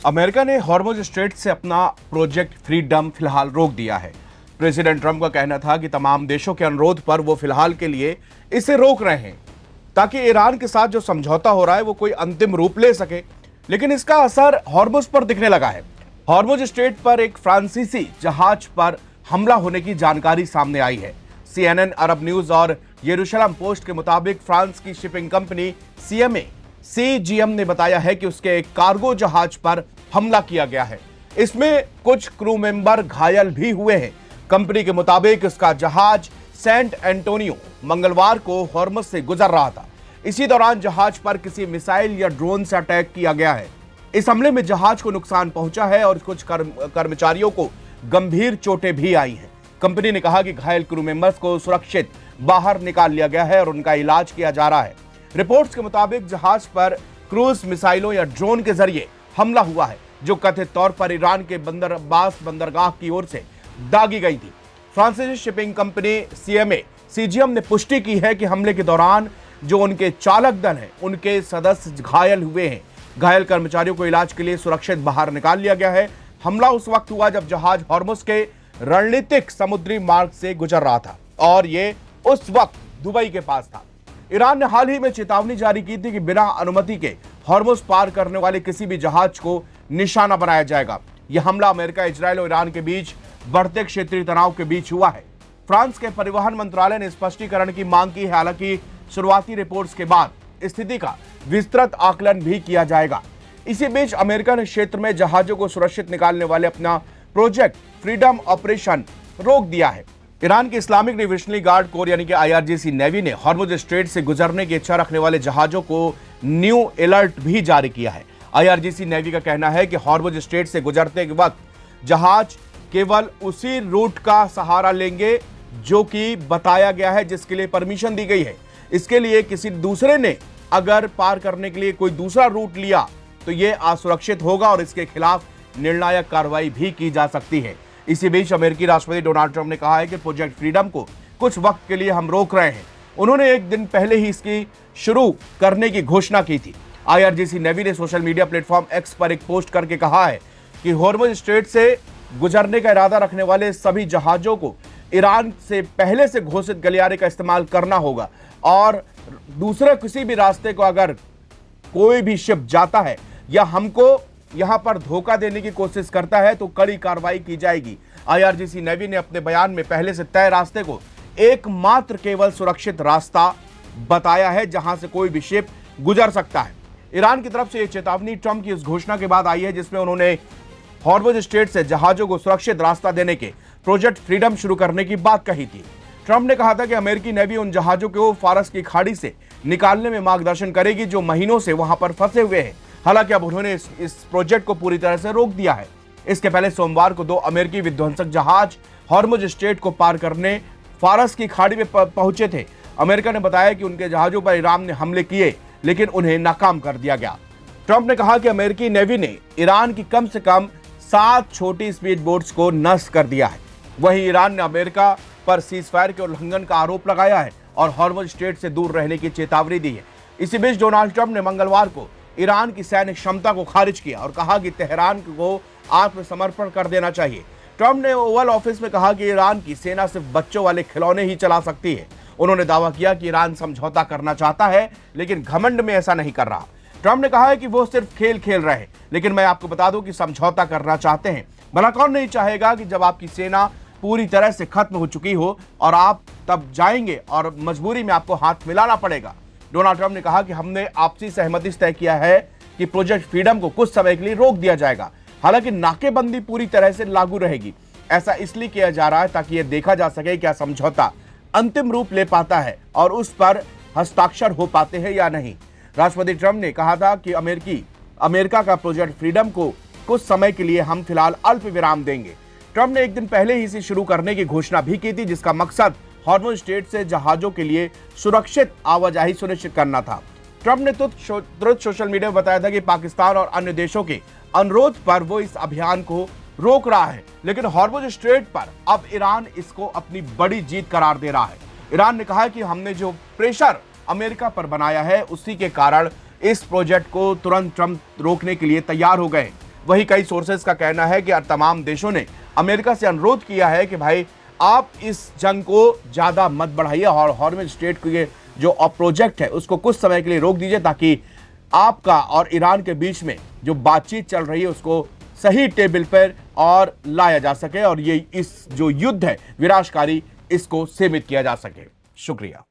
America ने Hormuz strait से अपना प्रोजेक्ट फ्रीडम फिलहाल रोक दिया है। प्रेसिडेंट ट्रंप का कहना था कि तमाम देशों के अनुरोध पर वो फिलहाल के लिए इसे रोक रहे हैं ताकि ईरान के साथ जो समझौता हो रहा है वो कोई अंतिम रूप ले सके। लेकिन इसका असर हॉर्मुज पर दिखने लगा है। हॉर्मुज स्ट्रेट पर एक फ्रांसीसी जहाज पर हमला होने की जानकारी सामने आई है। CNN, अरब न्यूज और यरूशलेम पोस्ट के मुताबिक फ्रांस की शिपिंग कंपनी CGM ने बताया है कि उसके एक कार्गो जहाज पर हमला किया गया है। इसमें कुछ क्रू मेंबर घायल भी हुए हैं। कंपनी के मुताबिक इसका जहाज सेंट एंटोनियो मंगलवार को हॉर्मुज से गुजर रहा था। इसी दौरान जहाज पर किसी मिसाइल या ड्रोन से अटैक किया गया है। इस हमले में जहाज को नुकसान पहुंचा है और कुछ कर्मचारियों को गंभीर चोटें भी आई हैं। कंपनी ने कहा कि घायल क्रू मेंबर्स को सुरक्षित बाहर निकाल लिया गया है और उनका इलाज किया जा रहा है। रिपोर्ट्स के मुताबिक जहाज पर क्रूज मिसाइलों या ड्रोन के जरिए हमला हुआ है, जो कथित तौर पर ईरान के बंदर अब्बास बंदरगाह की ओर से दागी गई थी। फ्रांसीसी शिपिंग कंपनी CGM ने पुष्टि की है कि हमले के दौरान जो उनके चालक दल हैं, उनके सदस्य घायल हुए हैं। घायल कर्मचारियों को इलाज के लिए सुरक्षित बाहर निकाल लिया गया है। हमला उस वक्त हुआ जब जहाज हॉर्मुज के रणनीतिक समुद्री मार्ग से गुजर रहा था और ये उस वक्त दुबई के पास था। ईरान ने हाल ही में चेतावनी जारी की थी कि बिना अनुमति के हॉर्मुज पार करने वाले किसी भी जहाज को निशाना बनाया जाएगा। यह हमला अमेरिका, इजरायल और ईरान के बीच बढ़ते क्षेत्रीय तनाव के बीच हुआ है। फ्रांस के परिवहन मंत्रालय ने स्पष्टीकरण की मांग की है। हालांकि शुरुआती रिपोर्ट्स के बाद स्थिति का विस्तृत आकलन भी किया जाएगा। इसी बीच अमेरिका ने क्षेत्र में जहाजों को सुरक्षित निकालने वाले अपना प्रोजेक्ट फ्रीडम ऑपरेशन रोक दिया है। ईरान के इस्लामिक रिवोल्यूशनरी गार्ड कोर यानी कि IRGC नेवी ने हॉर्मुज स्ट्रेट से गुजरने की इच्छा रखने वाले जहाजों को न्यू अलर्ट भी जारी किया है। IRGC नेवी का कहना है कि हॉर्मुज स्ट्रेट से गुजरते वक्त जहाज केवल उसी रूट का सहारा लेंगे जो कि बताया गया है, जिसके लिए परमिशन दी गई है। इसके लिए किसी दूसरे ने अगर पार करने के लिए कोई दूसरा रूट लिया तो यह असुरक्षित होगा और इसके खिलाफ निर्णायक कार्रवाई भी की जा सकती है। इसी बीच अमेरिकी राष्ट्रपति डोनाल्ड ट्रंप ने कहा है कि प्रोजेक्ट फ्रीडम को कुछ वक्त के लिए हम रोक रहे हैं। उन्होंने एक दिन पहले ही इसकी शुरू करने की घोषणा की थी। IRGC नेवी ने सोशल मीडिया प्लेटफॉर्म X पर एक पोस्ट करके कहा है कि हॉर्मुज स्ट्रेट से गुजरने का इरादा रखने वाले सभी जहाजों को ईरान से पहले से घोषित गलियारे का इस्तेमाल करना होगा और दूसरे किसी भी रास्ते को अगर कोई भी शिप जाता है या हमको यहां पर धोखा देने की कोशिश करता है तो कड़ी कार्रवाई की जाएगी। IRGC नेवी ने अपने बयान में पहले से तय रास्ते को एकमात्र केवल सुरक्षित रास्ता बताया है जहां से कोई भी शिप गुजर सकता है। ईरान की तरफ से यह चेतावनी ट्रंप की उस घोषणा के बाद आई है जिसमें उन्होंने हॉर्मुज स्ट्रेट से जहाजों को सुरक्षित रास्ता देने के प्रोजेक्ट फ्रीडम शुरू करने की बात कही थी। ट्रंप ने कहा था कि अमेरिकी नेवी उन जहाजों को फारस की खाड़ी से निकालने में मार्गदर्शन करेगी जो महीनों से वहां पर फंसे हुए हैं। हालांकि अब उन्होंने इस प्रोजेक्ट को पूरी तरह से रोक दिया है। इसके पहले सोमवार को 2 अमेरिकी विध्वंसक जहाज हॉर्मुज स्ट्रेट को पार करने फारस की खाड़ी में पहुंचे थे। अमेरिका ने बताया कि उनके जहाजों पर ईरान ने हमले किए लेकिन उन्हें नाकाम कर दिया गया। ट्रंप ने कहा कि अमेरिकी नेवी ने ईरान की कम से कम 7 छोटी स्पीड बोट्स को नष्ट कर दिया है। वहीं ईरान ने अमेरिका पर सीजफायर के उल्लंघन का आरोप लगाया है और हॉर्मुज स्ट्रेट से दूर रहने की चेतावनी दी है। इसी बीच डोनाल्ड ट्रंप ने मंगलवार को ईरान की सैन्य क्षमता को खारिज किया और कहा कि तेहरान को आत्मसमर्पण कर देना चाहिए। ट्रंप ने ओवल ऑफिस में कहा कि ईरान की सेना सिर्फ बच्चों वाले खिलौने ही चला सकती है। उन्होंने दावा किया कि ईरान समझौता करना चाहता है लेकिन घमंड में ऐसा नहीं कर रहा। ट्रंप ने कहा है कि वो सिर्फ खेल खेल रहे हैं, लेकिन मैं आपको बता दूं कि समझौता करना चाहते हैं। भला कौन नहीं चाहेगा कि जब आपकी सेना पूरी तरह से खत्म हो चुकी हो और आप तब जाएंगे और मजबूरी में आपको हाथ मिलाना पड़ेगा। डोनाल्ड ट्रंप ने कहा कि हमने आपसी सहमति तय किया है कि प्रोजेक्ट फ्रीडम को कुछ समय के लिए रोक दिया जाएगा। हालांकि नाकेबंदी पूरी तरह से लागू रहेगी। ऐसा इसलिए किया जा रहा है ताकि यह देखा जा सके क्या समझौता अंतिम रूप ले पाता है और उस पर हस्ताक्षर हो पाते हैं या नहीं। राष्ट्रपति ट्रंप ने कहा था कि अमेरिका का प्रोजेक्ट फ्रीडम को कुछ समय के लिए हम फिलहाल अल्प विराम देंगे। ट्रंप ने एक दिन पहले ही इसे शुरू करने की घोषणा भी की थी, जिसका मकसद हॉर्मुज स्ट्रेट से जहाजों के लिए सुरक्षित आवाजाही सुनिश्चित करना था। ट्रंप ने तुरंत सोशल मीडिया में बताया था कि पाकिस्तान और अन्य देशों के अनुरोध पर वो इस अभियान को रोक रहा है, लेकिन हॉर्मुज स्ट्रेट पर अब ईरान इसको अपनी बड़ी जीत करार दे रहा है। ईरान ने कहा कि हमने जो प्रेशर अमेरिका पर बनाया है उसी के कारण इस प्रोजेक्ट को तुरंत ट्रंप रोकने के लिए तैयार हो गए। वहीं कई सोर्सेज का कहना है कि तमाम देशों ने अमेरिका से अनुरोध किया है कि भाई आप इस जंग को ज्यादा मत बढ़ाइए और हॉर्मुज स्ट्रेट के जो प्रोजेक्ट है उसको कुछ समय के लिए रोक दीजिए, ताकि आपका और ईरान के बीच में जो बातचीत चल रही है उसको सही टेबल पर और लाया जा सके और ये इस जो युद्ध है विनाशकारी इसको सीमित किया जा सके। शुक्रिया।